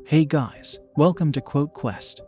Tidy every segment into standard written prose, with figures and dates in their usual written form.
Hey guys, welcome to Quote Quest.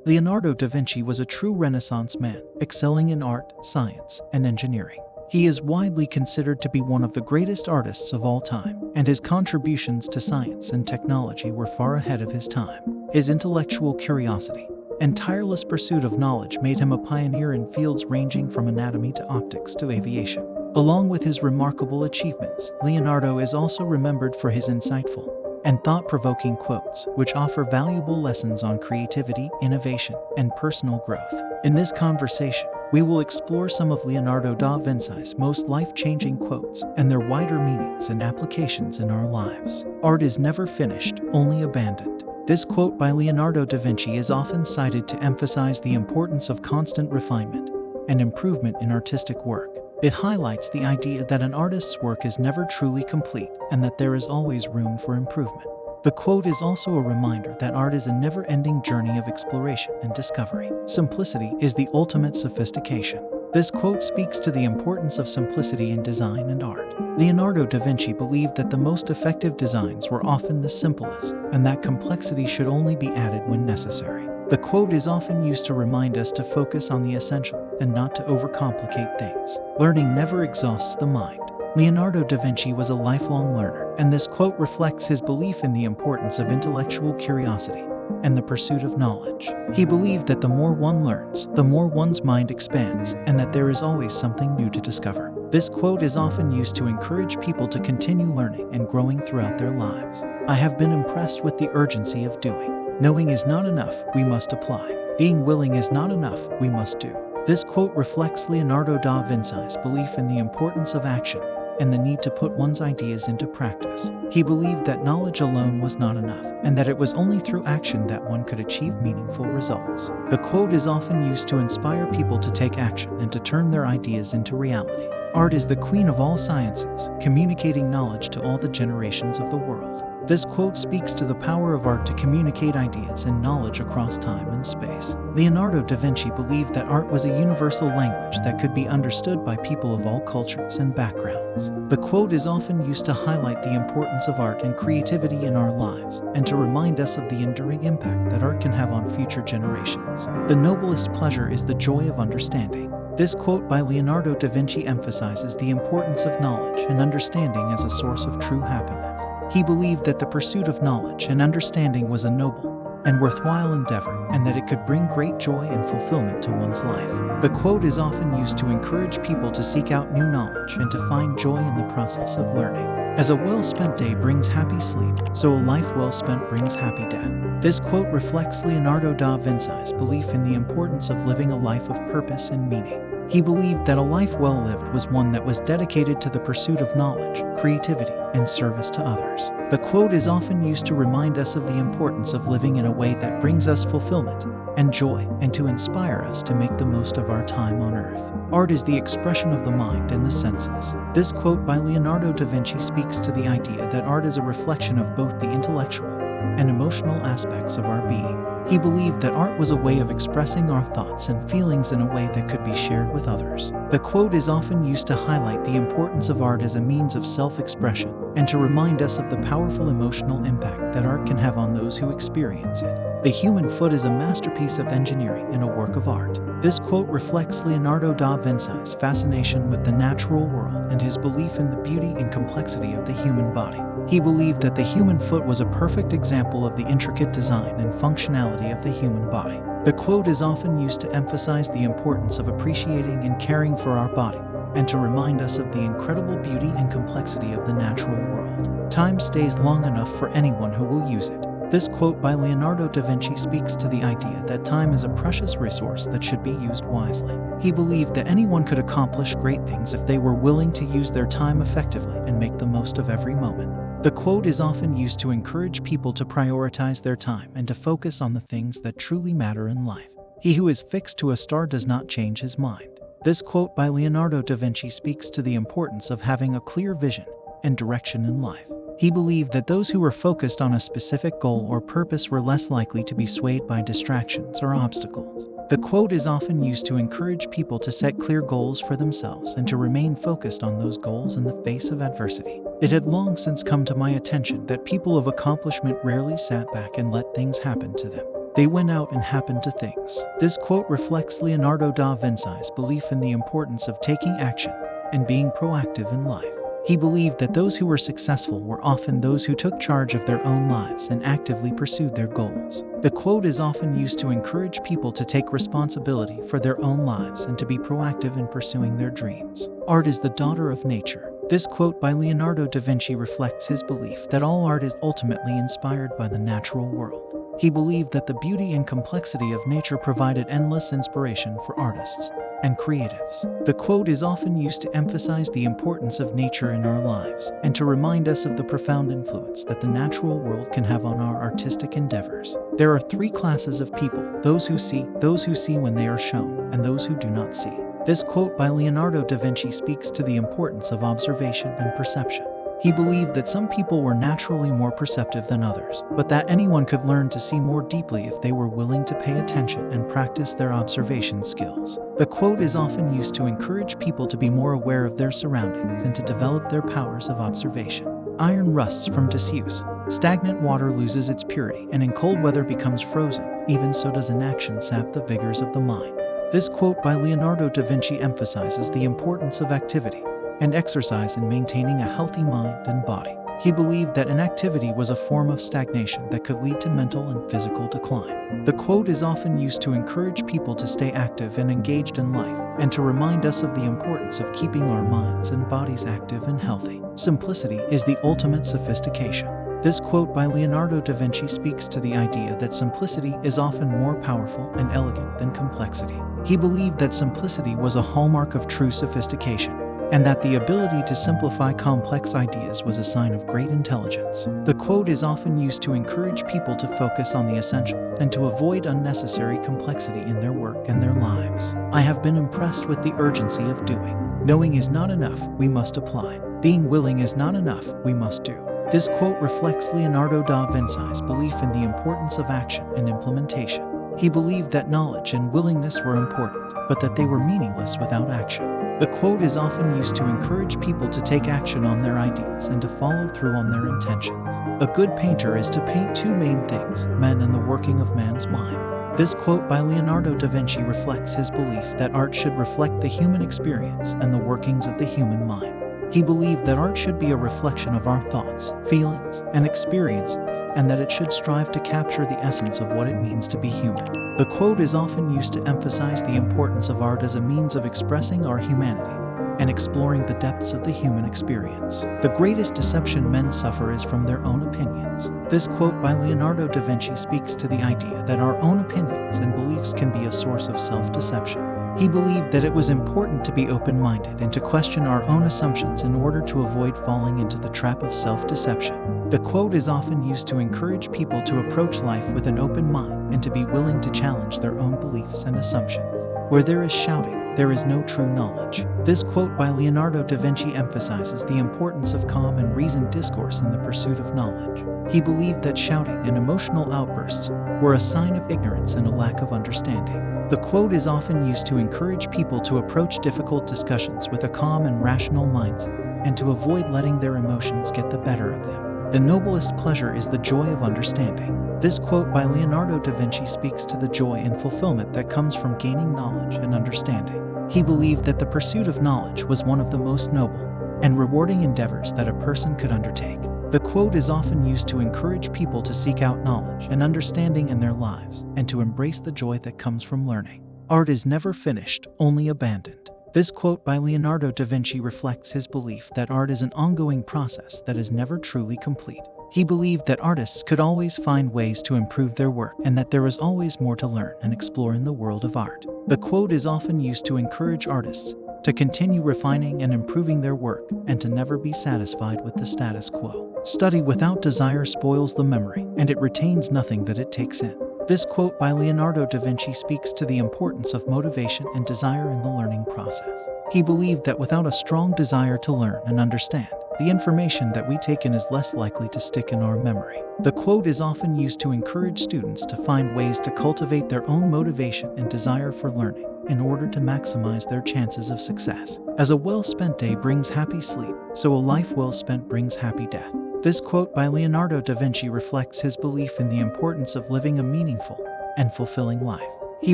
Leonardo da Vinci was a true Renaissance man, excelling in art, science, and engineering. He is widely considered to be one of the greatest artists of all time, and his contributions to science and technology were far ahead of his time. His intellectual curiosity and tireless pursuit of knowledge made him a pioneer in fields ranging from anatomy to optics to aviation. Along with his remarkable achievements, Leonardo is also remembered for his insightful and thought-provoking quotes, which offer valuable lessons on creativity, innovation, and personal growth. In this conversation, we will explore some of Leonardo da Vinci's most life-changing quotes and their wider meanings and applications in our lives. Art is never finished, only abandoned. This quote by Leonardo da Vinci is often cited to emphasize the importance of constant refinement and improvement in artistic work. It highlights the idea that an artist's work is never truly complete and that there is always room for improvement. The quote is also a reminder that art is a never-ending journey of exploration and discovery. Simplicity is the ultimate sophistication. This quote speaks to the importance of simplicity in design and art. Leonardo da Vinci believed that the most effective designs were often the simplest, and that complexity should only be added when necessary. The quote is often used to remind us to focus on the essential and not to overcomplicate things. Learning never exhausts the mind. Leonardo da Vinci was a lifelong learner, and this quote reflects his belief in the importance of intellectual curiosity and the pursuit of knowledge. He believed that the more one learns, the more one's mind expands, and that there is always something new to discover. This quote is often used to encourage people to continue learning and growing throughout their lives. I have been impressed with the urgency of doing. Knowing is not enough, we must apply. Being willing is not enough, we must do. This quote reflects Leonardo da Vinci's belief in the importance of action and the need to put one's ideas into practice. He believed that knowledge alone was not enough, and that it was only through action that one could achieve meaningful results. The quote is often used to inspire people to take action and to turn their ideas into reality. Art is the queen of all sciences, communicating knowledge to all the generations of the world. This quote speaks to the power of art to communicate ideas and knowledge across time and space. Leonardo da Vinci believed that art was a universal language that could be understood by people of all cultures and backgrounds. The quote is often used to highlight the importance of art and creativity in our lives, and to remind us of the enduring impact that art can have on future generations. The noblest pleasure is the joy of understanding. This quote by Leonardo da Vinci emphasizes the importance of knowledge and understanding as a source of true happiness. He believed that the pursuit of knowledge and understanding was a noble and worthwhile endeavor, and that it could bring great joy and fulfillment to one's life. The quote is often used to encourage people to seek out new knowledge and to find joy in the process of learning. As a well-spent day brings happy sleep, so a life well spent brings happy death. This quote reflects Leonardo da Vinci's belief in the importance of living a life of purpose and meaning. He believed that a life well lived was one that was dedicated to the pursuit of knowledge, creativity, and service to others. The quote is often used to remind us of the importance of living in a way that brings us fulfillment and joy, and to inspire us to make the most of our time on earth. Art is the expression of the mind and the senses. This quote by Leonardo da Vinci speaks to the idea that art is a reflection of both the intellectual and emotional aspects of our being. He believed that art was a way of expressing our thoughts and feelings in a way that could be shared with others. The quote is often used to highlight the importance of art as a means of self-expression and to remind us of the powerful emotional impact that art can have on those who experience it. The human foot is a masterpiece of engineering and a work of art. This quote reflects Leonardo da Vinci's fascination with the natural world and his belief in the beauty and complexity of the human body. He believed that the human foot was a perfect example of the intricate design and functionality of the human body. The quote is often used to emphasize the importance of appreciating and caring for our body, and to remind us of the incredible beauty and complexity of the natural world. Time stays long enough for anyone who will use it. This quote by Leonardo da Vinci speaks to the idea that time is a precious resource that should be used wisely. He believed that anyone could accomplish great things if they were willing to use their time effectively and make the most of every moment. The quote is often used to encourage people to prioritize their time and to focus on the things that truly matter in life. He who is fixed to a star does not change his mind. This quote by Leonardo da Vinci speaks to the importance of having a clear vision and direction in life. He believed that those who were focused on a specific goal or purpose were less likely to be swayed by distractions or obstacles. The quote is often used to encourage people to set clear goals for themselves and to remain focused on those goals in the face of adversity. It had long since come to my attention that people of accomplishment rarely sat back and let things happen to them. They went out and happened to things. This quote reflects Leonardo da Vinci's belief in the importance of taking action and being proactive in life. He believed that those who were successful were often those who took charge of their own lives and actively pursued their goals. The quote is often used to encourage people to take responsibility for their own lives and to be proactive in pursuing their dreams. Art is the daughter of nature. This quote by Leonardo da Vinci reflects his belief that all art is ultimately inspired by the natural world. He believed that the beauty and complexity of nature provided endless inspiration for artists and creatives. The quote is often used to emphasize the importance of nature in our lives and to remind us of the profound influence that the natural world can have on our artistic endeavors. There are three classes of people: those who see when they are shown, and those who do not see. This quote by Leonardo da Vinci speaks to the importance of observation and perception. He believed that some people were naturally more perceptive than others, but that anyone could learn to see more deeply if they were willing to pay attention and practice their observation skills. The quote is often used to encourage people to be more aware of their surroundings and to develop their powers of observation. Iron rusts from disuse. Stagnant water loses its purity, and in cold weather becomes frozen. Even so does inaction sap the vigors of the mind. This quote by Leonardo da Vinci emphasizes the importance of activity and exercise in maintaining a healthy mind and body. He believed that inactivity was a form of stagnation that could lead to mental and physical decline. The quote is often used to encourage people to stay active and engaged in life, and to remind us of the importance of keeping our minds and bodies active and healthy. Simplicity is the ultimate sophistication. This quote by Leonardo da Vinci speaks to the idea that simplicity is often more powerful and elegant than complexity. He believed that simplicity was a hallmark of true sophistication, and that the ability to simplify complex ideas was a sign of great intelligence. The quote is often used to encourage people to focus on the essential and to avoid unnecessary complexity in their work and their lives. I have been impressed with the urgency of doing. Knowing is not enough, we must apply. Being willing is not enough, we must do. This quote reflects Leonardo da Vinci's belief in the importance of action and implementation. He believed that knowledge and willingness were important, but that they were meaningless without action. The quote is often used to encourage people to take action on their ideas and to follow through on their intentions. A good painter is to paint two main things: men and the working of man's mind. This quote by Leonardo da Vinci reflects his belief that art should reflect the human experience and the workings of the human mind. He believed that art should be a reflection of our thoughts, feelings, and experiences, and that it should strive to capture the essence of what it means to be human. The quote is often used to emphasize the importance of art as a means of expressing our humanity and exploring the depths of the human experience. The greatest deception men suffer is from their own opinions. This quote by Leonardo da Vinci speaks to the idea that our own opinions and beliefs can be a source of self-deception. He believed that it was important to be open-minded and to question our own assumptions in order to avoid falling into the trap of self-deception. The quote is often used to encourage people to approach life with an open mind and to be willing to challenge their own beliefs and assumptions. Where there is shouting, there is no true knowledge. This quote by Leonardo da Vinci emphasizes the importance of calm and reasoned discourse in the pursuit of knowledge. He believed that shouting and emotional outbursts were a sign of ignorance and a lack of understanding. The quote is often used to encourage people to approach difficult discussions with a calm and rational mind and to avoid letting their emotions get the better of them. The noblest pleasure is the joy of understanding. This quote by Leonardo da Vinci speaks to the joy and fulfillment that comes from gaining knowledge and understanding. He believed that the pursuit of knowledge was one of the most noble and rewarding endeavors that a person could undertake. The quote is often used to encourage people to seek out knowledge and understanding in their lives and to embrace the joy that comes from learning. Art is never finished, only abandoned. This quote by Leonardo da Vinci reflects his belief that art is an ongoing process that is never truly complete. He believed that artists could always find ways to improve their work and that there was always more to learn and explore in the world of art. The quote is often used to encourage artists to continue refining and improving their work and to never be satisfied with the status quo. Study without desire spoils the memory, and it retains nothing that it takes in. This quote by Leonardo da Vinci speaks to the importance of motivation and desire in the learning process. He believed that without a strong desire to learn and understand, the information that we take in is less likely to stick in our memory. The quote is often used to encourage students to find ways to cultivate their own motivation and desire for learning in order to maximize their chances of success. As a well-spent day brings happy sleep, so a life well spent brings happy death. This quote by Leonardo da Vinci reflects his belief in the importance of living a meaningful and fulfilling life. He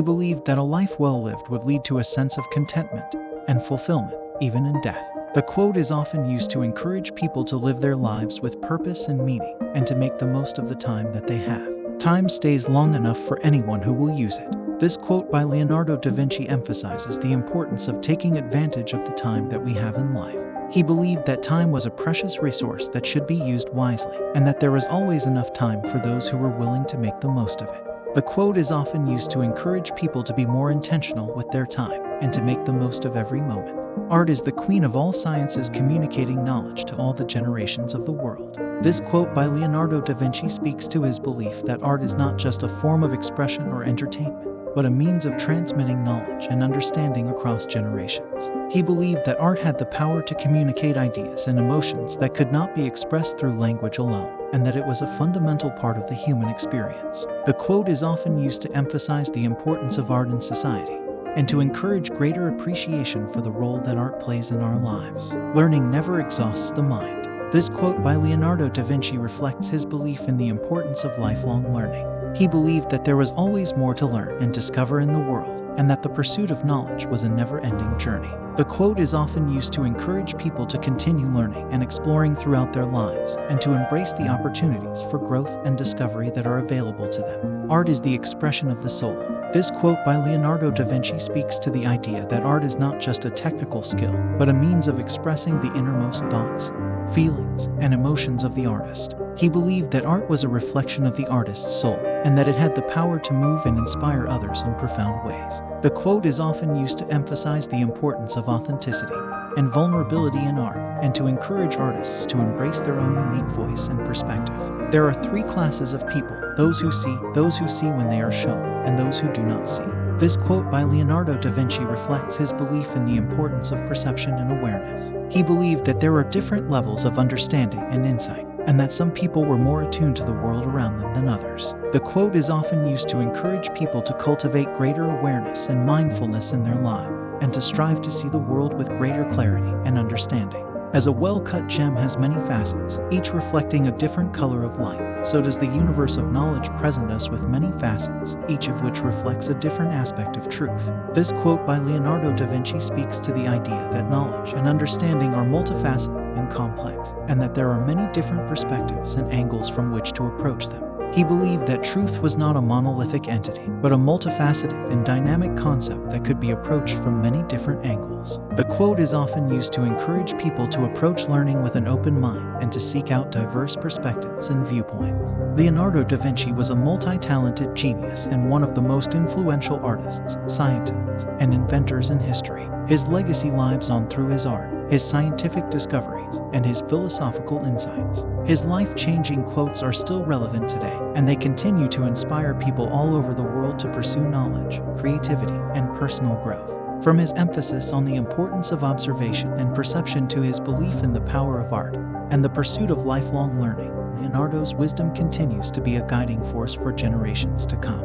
believed that a life well lived would lead to a sense of contentment and fulfillment, even in death. The quote is often used to encourage people to live their lives with purpose and meaning, and to make the most of the time that they have. Time stays long enough for anyone who will use it. This quote by Leonardo da Vinci emphasizes the importance of taking advantage of the time that we have in life. He believed that time was a precious resource that should be used wisely, and that there was always enough time for those who were willing to make the most of it. The quote is often used to encourage people to be more intentional with their time and to make the most of every moment. Art is the queen of all sciences, communicating knowledge to all the generations of the world. This quote by Leonardo da Vinci speaks to his belief that art is not just a form of expression or entertainment, but a means of transmitting knowledge and understanding across generations. He believed that art had the power to communicate ideas and emotions that could not be expressed through language alone, and that it was a fundamental part of the human experience. The quote is often used to emphasize the importance of art in society, and to encourage greater appreciation for the role that art plays in our lives. Learning never exhausts the mind. This quote by Leonardo da Vinci reflects his belief in the importance of lifelong learning. He believed that there was always more to learn and discover in the world, and that the pursuit of knowledge was a never-ending journey. The quote is often used to encourage people to continue learning and exploring throughout their lives, and to embrace the opportunities for growth and discovery that are available to them. Art is the expression of the soul. This quote by Leonardo da Vinci speaks to the idea that art is not just a technical skill, but a means of expressing the innermost thoughts, feelings, and emotions of the artist. He believed that art was a reflection of the artist's soul, and that it had the power to move and inspire others in profound ways. The quote is often used to emphasize the importance of authenticity and vulnerability in art, and to encourage artists to embrace their own unique voice and perspective. There are three classes of people: those who see when they are shown, and those who do not see. This quote by Leonardo da Vinci reflects his belief in the importance of perception and awareness. He believed that there are different levels of understanding and insight, and that some people were more attuned to the world around them than others. The quote is often used to encourage people to cultivate greater awareness and mindfulness in their life, and to strive to see the world with greater clarity and understanding. As a well-cut gem has many facets, each reflecting a different color of light, so does the universe of knowledge present us with many facets, each of which reflects a different aspect of truth. This quote by Leonardo da Vinci speaks to the idea that knowledge and understanding are multifaceted and complex, and that there are many different perspectives and angles from which to approach them. He believed that truth was not a monolithic entity, but a multifaceted and dynamic concept that could be approached from many different angles. The quote is often used to encourage people to approach learning with an open mind and to seek out diverse perspectives and viewpoints. Leonardo da Vinci was a multi-talented genius and one of the most influential artists, scientists, and inventors in history. His legacy lives on through his art, his scientific discoveries, and his philosophical insights. His life-changing quotes are still relevant today, and they continue to inspire people all over the world to pursue knowledge, creativity, and personal growth. From his emphasis on the importance of observation and perception to his belief in the power of art and the pursuit of lifelong learning, Leonardo's wisdom continues to be a guiding force for generations to come.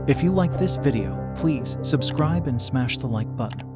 If you like this video, please subscribe and smash the like button.